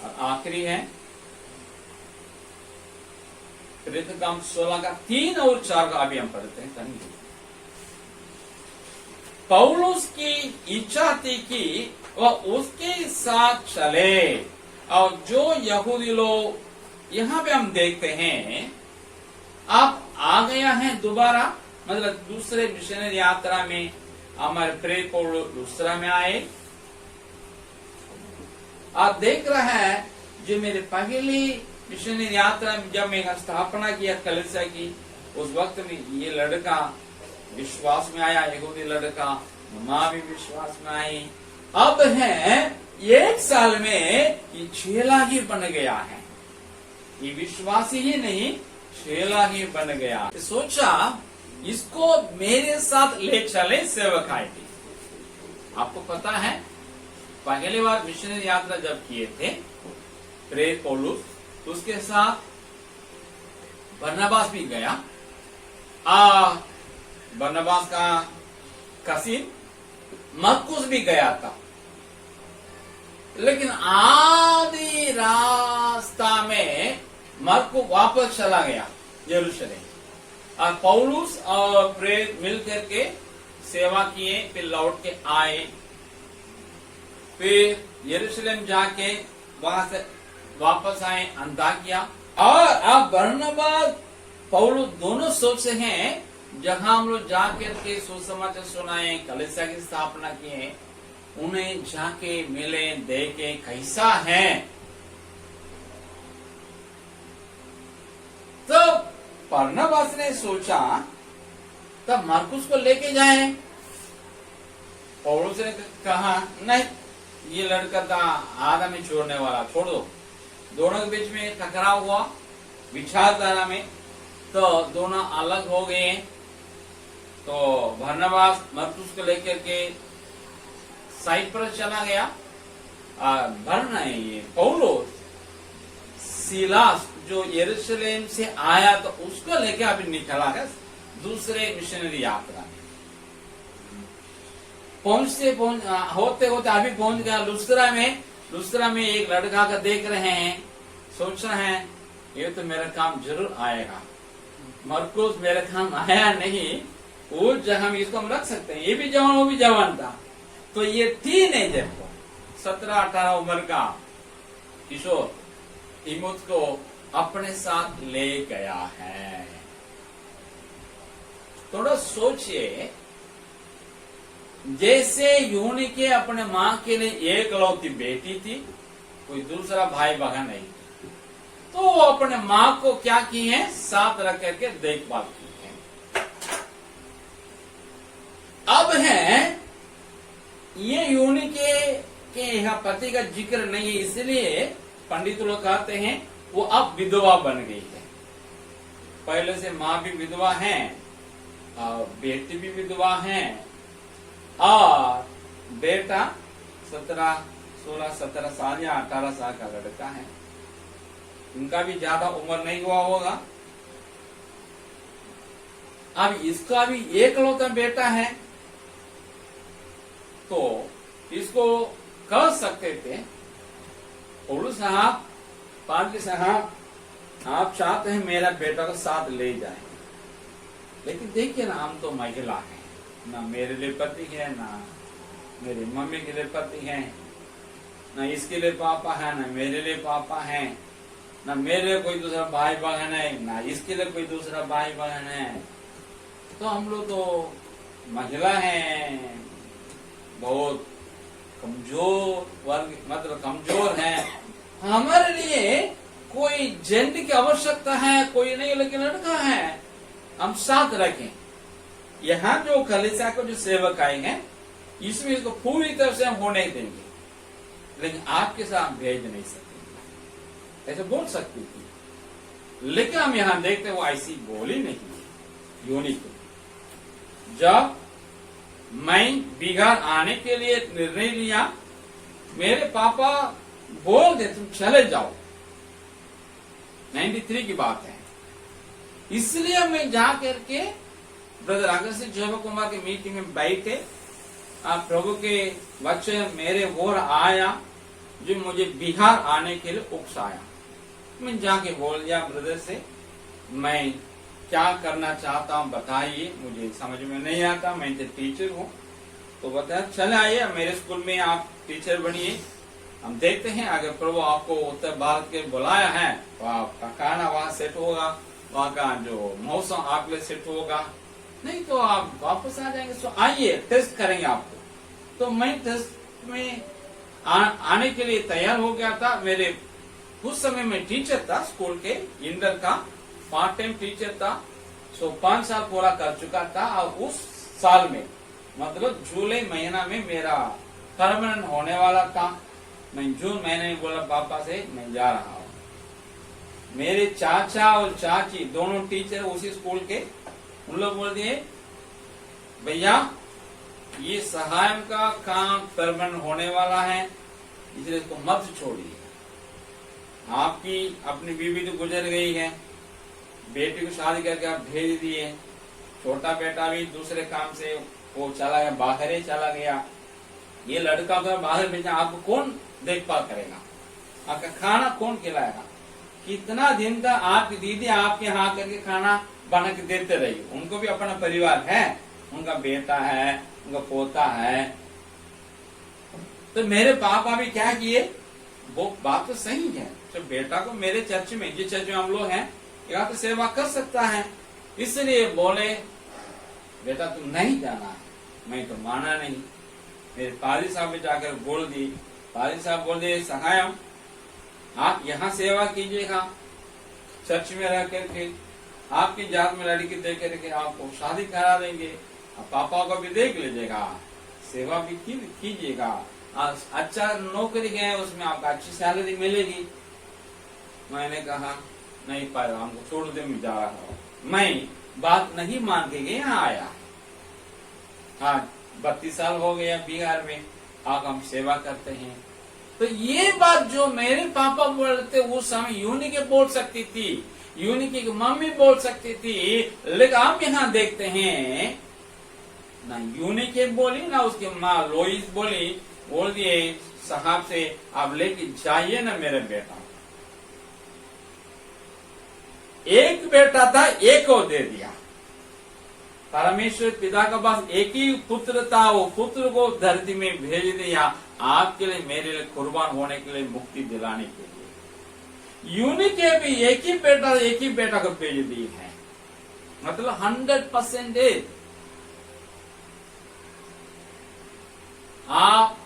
और आखिरी है प्रेरितकाम 16 का 3 और 4 का अभी हम पढ़ते हैं। कहीं पौलुस की इच्छा थी कि वह उसके साथ चले, और जो यहूदी लोग यहां पे हम देखते हैं आप आ गया है दोबारा, मतलब दूसरे मिशनरी यात्रा में हमारे प्रेरित पौलुस दूसरा में आए। आप देख रहे हैं जो मेरे पहली मिशनरी यात्रा में जब मैं स्थापना किया कलीसिया की, उस वक्त में ये लड़का विश्वास में आया, यहूदी लड़का, माँ भी विश्वास में आई। अब है 1 साल में ये चेला ही बन गया है, ये विश्वासी ही नहीं चेला ही बन गया। सोचा इसको मेरे साथ ले चले सेवकाई की। आपको पता है पहली बार मिशनरी यात्रा जब किए थे प्रेरित पौलुस, उसके साथ बरनबास भी गया। बरनबास का कसीन मरकुस भी गया था, लेकिन आधी रास्ता में मरकुस वापस चला गया यरूशलेम, और पौलुस और प्रेरित मिलकर के सेवा किए, फिर लौट के आए, फिर यरूशलेम जाके वहां से वापस आए अंताकिया। और अब बरनबास पौलुस दोनों सोचे हैं जहां हम लोग जाकर के सुसमाचार सुनाए, कलीसिया की स्थापना किए, उन्हें जाके मिले, देखे कैसा है। तो बरनबास ने सोचा तब मरकुस को लेके जाएं। पौलुस ने कहा नहीं, ये लड़का था आधा में छोड़ने वाला, छोड़ दो। दोनों के बीच में टकराव हुआ विचारधारा में, तो दोनों अलग हो गए। तो बरनबास मरकुस को लेकर के साइप्रस चला गया। ये पौलुस सीलास जो यरूशलेम से आया तो उसको लेकर अभी निकला है दूसरे मिशनरी यात्रा में। होते होते अभी पहुंच गया लुस्त्रा में। लुस्त्रा में एक लड़का का देख रहे हैं, सोच रहे हैं ये तो मेरा काम जरूर आएगा। मरकुस मेरा काम आया नहीं, उस जगह में इसको हम रख सकते हैं, ये भी जवान वो भी जवान था। तो ये टीनेजर को 17-18 उम्र का किशोर तीमुथ को अपने साथ ले गया है। थोड़ा सोचिए, जैसे यूनिके अपने माँ के लिए एकलौती बेटी थी, कोई दूसरा भाई बहन नहीं, तो वो अपने माँ को क्या की है, साथ रख करके देखभाल की है। अब है ये यूनिके के यहाँ पति का जिक्र नहीं है, इसलिए पंडित लोग कहते हैं वो अब विधवा बन गई है। पहले से माँ भी विधवा है और बेटी भी विधवा है, और बेटा 16-17 साल या 18 साल का लड़का है, उनका भी ज्यादा उम्र नहीं हुआ होगा। अब इसका भी एकलौता बेटा है, तो इसको कह सकते थे पौलुस साहब, पादरी साहब, आप चाहते हैं मेरा बेटा को साथ ले जाए, लेकिन देखिए ना हम तो महिला हैं, ना मेरे लिए पति है, ना मेरी मम्मी के लिए पति है, ना इसके लिए पापा है, ना मेरे लिए पापा है, ना मेरे लिए कोई दूसरा भाई बहन है, ना इसके लिए कोई दूसरा भाई बहन है। तो हम लोग तो महिला हैं, बहुत कमजोर वर्ग, मतलब कमजोर है, हमारे लिए कोई जेंट की आवश्यकता है कोई नहीं, लेकिन लड़का है, हम साथ रखें। यहाँ जो कलीसिया को जो सेवक आए हैं, इसमें इसको पूरी तरह से हम होने देंगे, लेकिन आपके साथ भेज नहीं सकते, ऐसे बोल सकती थी, लेकिन हम यहाँ देखते वो ऐसी बोली नहीं। यूनी को जब मैं बिहार आने के लिए निर्णय लिया, मेरे पापा बोल दे तुम चले जाओ, 93 की बात है, इसलिए मैं जा करके ब्रदर अगस्तिन जयवा कुमार की मीटिंग में बैठे, प्रभु के वचन मेरे ओर आया, जो मुझे बिहार आने के लिए उकसाया। मैं जाके बोल दिया ब्रदर से, मैं क्या करना चाहता हूँ बताइए, मुझे समझ में नहीं आता, मैं तो टीचर हूँ। तो बताया चले आइए मेरे स्कूल में आप टीचर बनिए, हम देखते हैं अगर प्रभु आपको उत्तर भारत के बुलाया है तो आपका खाना वहाँ सेट होगा, वहाँ का जो मौसम आपके लिए सेट होगा, नहीं तो आप वापस आ जाएंगे। तो आइए टेस्ट करेंगे आपको। तो मैं टेस्ट में आने के लिए तैयार हो गया था। मेरे उस समय में टीचर था स्कूल के, इंटर का पार्ट टाइम टीचर था। 5 साल पूरा कर चुका था और उस साल में मतलब जुलाई महीना में मेरा परमानेंट होने वाला था। मैं जून महीने में बोला पापा से मैं जा रहा हूँ। मेरे चाचा और चाची दोनों टीचर उसी स्कूल के, उन लोग बोल दिए भैया ये सहायक का काम परमानेंट होने वाला है, इसलिए इसको मत छोड़िए। आपकी अपनी बीवी तो गुजर गई है, बेटी को शादी करके आप भेज दिए, छोटा बेटा भी दूसरे काम से वो चला गया, बाहर ही चला गया। ये लड़का तो बाहर भेजना, आपको कौन देखभाल करेगा, आपका खाना कौन खिलाएगा? कितना दिन तक आपकी दीदी आपके यहाँ करके खाना बना के देते रही, उनको भी अपना परिवार है, उनका बेटा है, उनका पोता है। तो मेरे पापा भी क्या किए, वो बात तो सही है, तो बेटा को मेरे चर्च में, जिस चर्च में हम लोग हैं, यहाँ तो सेवा कर सकता है, इसलिए बोले बेटा तुम नहीं जाना है। मैं तो माना नहीं। मेरे पादी साहब ने जाकर बोल दी, पादी साहब बोल दिए सहायम आप यहाँ सेवा कीजिएगा, चर्च में रह करके आपकी जात में लड़की देख करके आपको शादी करा देंगे, आप पापा को भी देख लीजिएगा, सेवा भी कीजिएगा, अच्छा नौकरी है उसमें आपको अच्छी सैलरी मिलेगी। मैंने कहा नहीं पाया, हमको छोड़ दे, मैं जा रहा हूँ। मैं बात नहीं मान के यहाँ आया। हाँ 32 साल हो गया बिहार में, आज हम सेवा करते हैं। तो ये बात जो मेरे पापा बोलते उस समय यूनी के बोल सकती थी, यूनी की मम्मी बोल सकती थी, लेकिन हम यहाँ देखते हैं ना यूनी के बोली ना उसकी माँ लोइस बोली, बोल दिए साहब से आप लेके जाइए ना मेरे बेटा। एक बेटा था, एक को दे दिया। परमेश्वर पिता के पास एक ही पुत्र था, वो पुत्र को धरती में भेज दिया आपके लिए, मेरे लिए कुर्बान होने के लिए, मुक्ति दिलाने के लिए। यूनी के भी एक ही बेटा को भेज दी है, मतलब 100%। आप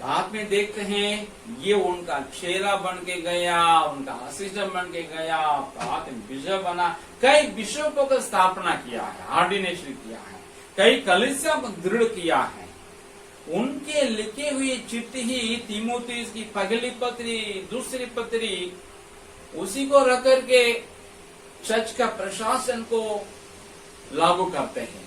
बाद में देखते हैं ये उनका चेला बन के गया, उनका असिस्टेंट बन के गया, बाद में बिशप बना, कई बिशपों का स्थापना किया है, ऑर्डिनेशन किया है, कई कलीसिया को दृढ़ किया है। उनके लिखे हुए चिट्ठी ही तीमुथियुस की पहली पत्री, दूसरी पत्री, उसी को रख करके चर्च का प्रशासन को लागू करते हैं।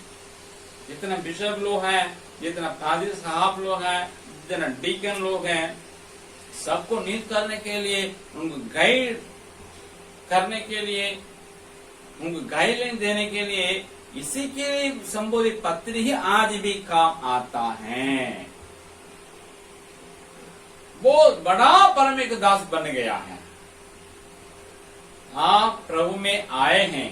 जितना बिशप लोग हैं, जितना फादर साहब लोग हैं, जितना डीकन लोग हैं, सबको नीति करने के लिए, उनको गाइड करने के लिए, उनको गाइडलाइन देने के लिए, इसी के लिए संबोधित पत्र ही आज भी काम आता है। बहुत बड़ा परमेश्वर दास बन गया है। आप प्रभु में आए हैं,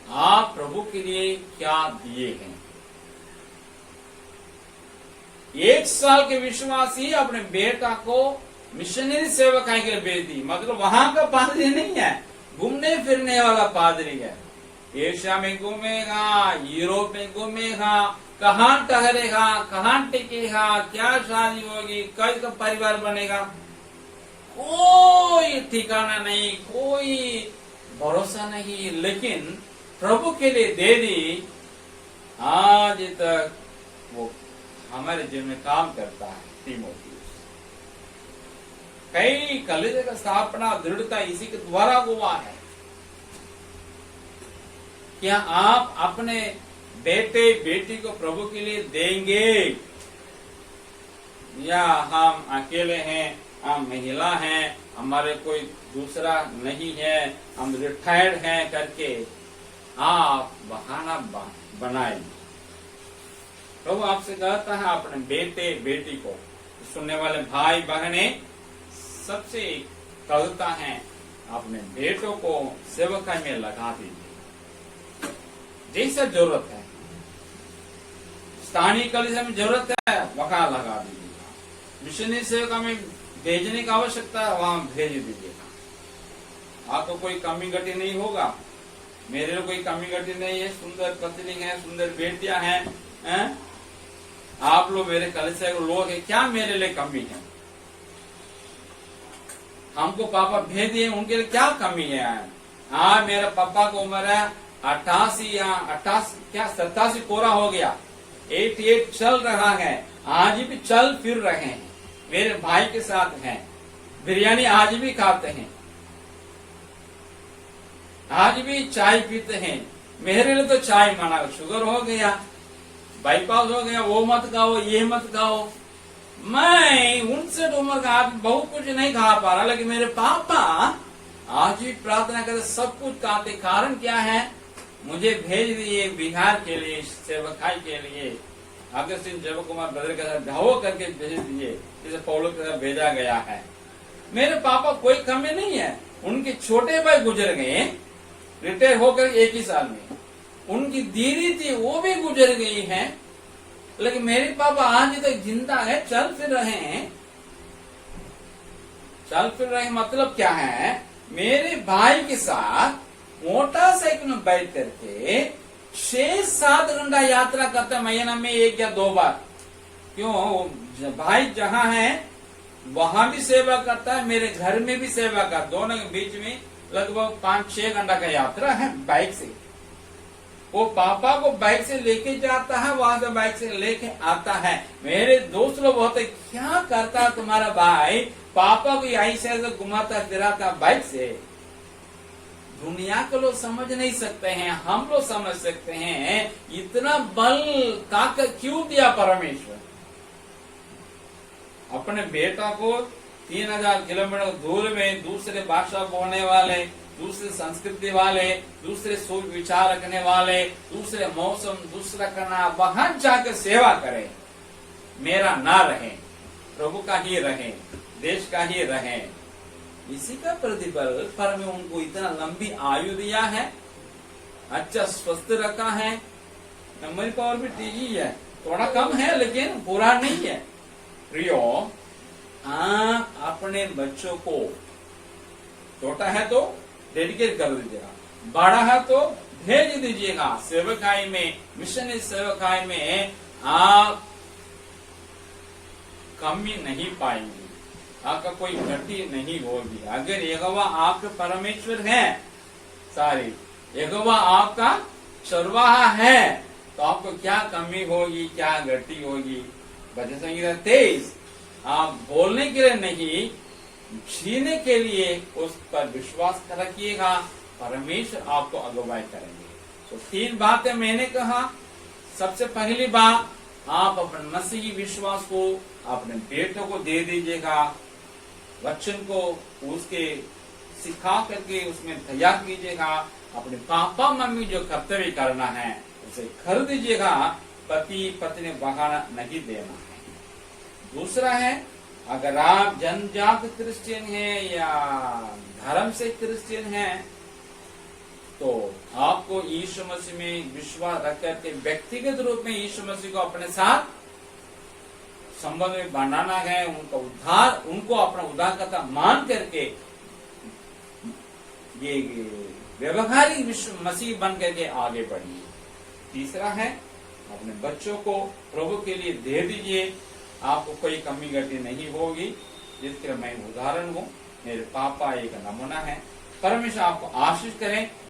आप प्रभु के लिए क्या दिए हैं? 1 साल के विश्वासी अपने बेटा को मिशनरी सेवकाई के लिए भेज दी, मतलब वहां का पादरी नहीं है, घूमने फिरने वाला पादरी है। एशिया में घूमेगा, यूरोप में घूमेगा, कहाँ ठहरेगा, कहाँ टिकेगा, क्या शादी होगी, कैसा परिवार बनेगा, कोई ठिकाना नहीं, कोई भरोसा नहीं। लेकिन प्रभु के लिए दे दी, आज तक वो हमारे जीवन में काम करता है। तीमुथियुस कई कलीसिया का स्थापना दृढ़ता इसी के द्वारा हुआ है। क्या आप अपने बेटे बेटी को प्रभु के लिए देंगे, या हम अकेले हैं, हम महिला हैं, हमारे कोई दूसरा नहीं है, हम रिटायर्ड हैं करके आप बहाना बनाएंगे? प्रभु आपसे कहता है अपने बेटे बेटी को सुनने वाले भाई बहने सबसे कहता है, अपने बेटों को सेवकाई में लगा दीजिए, जैसा जरूरत है। स्थानीय कलीसिया में जरूरत है वहां लगा दीजिएगा, मिशनरी सेवका में भेजने की आवश्यकता है वहां भेज दीजिएगा। आपको कोई कमी घटी नहीं होगा, मेरे लिए कोई कमी घटी नहीं है, सुंदर पत्नी है, सुंदर बेटियां हैं, आप लोग मेरे कलीसिया के लोग हैं, क्या मेरे लिए कमी है? हमको पापा भेज दिए, उनके लिए क्या कमी है? हाँ, मेरे पापा को उम्र है 88 या 88 क्या 87 पूरा हो गया, 88 चल रहा है, आज भी चल फिर रहे हैं, मेरे भाई के साथ हैं, बिरयानी आज भी खाते हैं, आज भी चाय पीते हैं। मेरे लिए तो चाय मना, शुगर हो गया, बाईपास हो गया, वो मत खाओ, ये मत खाओ। मैं 59 उम्र का आदमी बहुत कुछ नहीं खा पा रहा, लेकिन मेरे पापा आज भी प्रार्थना करते, सब कुछ खाते। कारण क्या है? मुझे भेज दिए बिहार के लिए, सेवकाई के लिए, अगस्तीन जब कुमार ब्रदर के साथ ढाओ करके भेज दिए, जैसे पौलुस के साथ भेजा गया है। मेरे पापा कोई कमी नहीं है, उनके छोटे भाई गुजर गए रिटायर होकर 1 ही साल में, उनकी दीदी थी वो भी गुजर गई है, लेकिन मेरे पापा आज तक जिंदा है, चल फिर रहे हैं। चल फिर रहे मतलब क्या है? मेरे भाई के साथ मोटरसाइकिल में बैठ करके 6-7 घंटा यात्रा करता है महीना में 1 या 2 बार। क्यों? भाई जहां है वहां भी सेवा करता है, मेरे घर में भी सेवा करता, दोनों के बीच में लगभग 5-6 घंटा का यात्रा है बाइक से। वो पापा को बाइक से लेके जाता है, वहां से बाइक से लेके आता है। मेरे दोस्त लोग होते, क्या करता है तुम्हारा भाई? पापा को ऐसे ऐसे घुमाता फिराता बाइक से। दुनिया के लोग समझ नहीं सकते हैं, हम लोग समझ सकते हैं। इतना बल ताकत क्यों दिया परमेश्वर? अपने बेटा को 3000 किलोमीटर दूर में दूसरे भाषा बोलने वाले, दूसरे संस्कृति वाले, दूसरे सोच विचार रखने वाले, दूसरे मौसम, दूसरा करना, वहां जाकर सेवा करें। मेरा ना रहे, प्रभु का ही रहे, देश का ही रहे। इसी का प्रतिफल पर में उनको इतना लंबी आयु दिया है, अच्छा स्वस्थ रखा है। मेमोरी पावर भी ठीक ही है, थोड़ा कम है लेकिन बुरा नहीं है। प्रियो, आप अपने बच्चों को, छोटा है तो डेडिकेट कर दीजिएगा, बड़ा है तो भेज दीजिएगा सेवकाई में, मिशनरी सेवकाई में। आप कमी नहीं पाएंगे, आपका कोई गति नहीं होगी। अगर यहोवा आपके परमेश्वर है, सारी यहोवा आपका चरवाहा है, तो आपको क्या कमी होगी, क्या गति होगी? भजन संगीता 23, आप बोलने के लिए नहीं, जीने के लिए उस पर विश्वास रखिएगा, परमेश्वर आपको अगुवाई करेंगे। तो 3 बातें मैंने कहा। सबसे पहली बात, आप अपने मसीही विश्वास को अपने बेटों को दे दीजिएगा, वचन को उसके सिखा करके उसमें तैयार कीजिएगा। अपने पापा मम्मी जो कर्तव्य करना है उसे कर दीजिएगा, पति पत्नी बहाना नहीं देना है। दूसरा है, अगर आप जनजात क्रिश्चियन हैं या धर्म से क्रिश्चियन हैं, तो आपको यीशु मसीह में विश्वास रख करके व्यक्तिगत रूप में यीशु मसीह को अपने साथ संबंध में बनाना है। उनका उद्धार, उनको अपना उद्धारकर्ता मान करके ये व्यवहारिक विश्व मसीह बन करके आगे बढ़िए। तीसरा है, अपने बच्चों को प्रभु के लिए दे दीजिए, आपको कोई कमी घटी नहीं होगी। जिसके मैं उदाहरण हूँ, मेरे पापा एक नमूना है। परमेश्वर आपको आशीष करें।